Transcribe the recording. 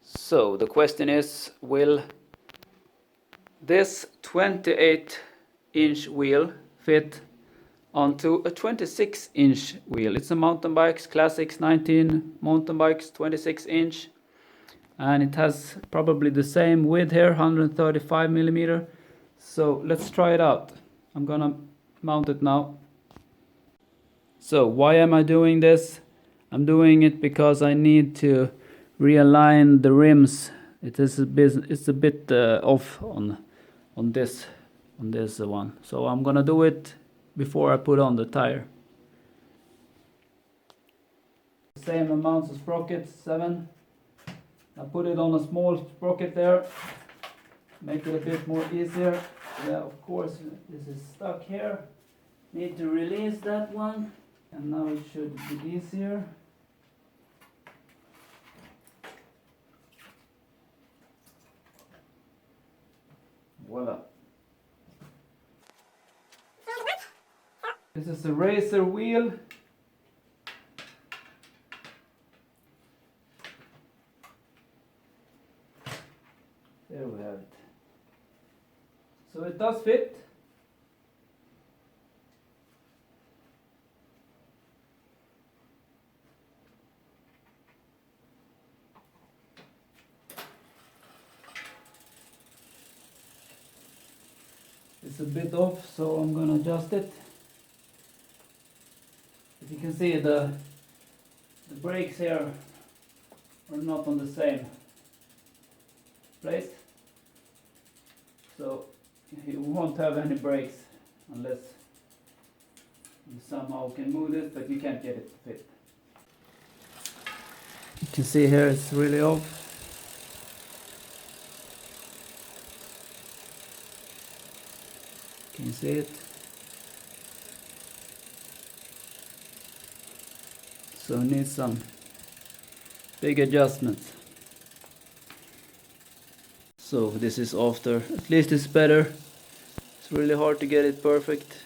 So the question is, will this 28-inch wheel fit onto a 26-inch wheel? It's a mountain bikes, classics 19 mountain bikes, 26-inch, and it has probably the same width here, 135 millimeter. So let's try it out. I'm gonna mount it now. So why am I doing this? I'm doing it because I need to realign the rims. It's a bit off on this one. So I'm gonna do it before I put on the tire. Same amounts of sprockets, 7. I put it on a small sprocket there, make it a bit more easier. Yeah, of course this is stuck here. Need to release that one, and now it should be easier. Voila. This is a racer wheel. There we have it. So it does fit. It's a bit off, so I'm gonna adjust it. As you can see, the brakes here are not on the same place, so you won't have any brakes unless you somehow can move this, but you can't get it to fit. You can see here it's really off. Can you see it? So it needs some big adjustments. So this is after. At least it's better. It's really hard to get it perfect.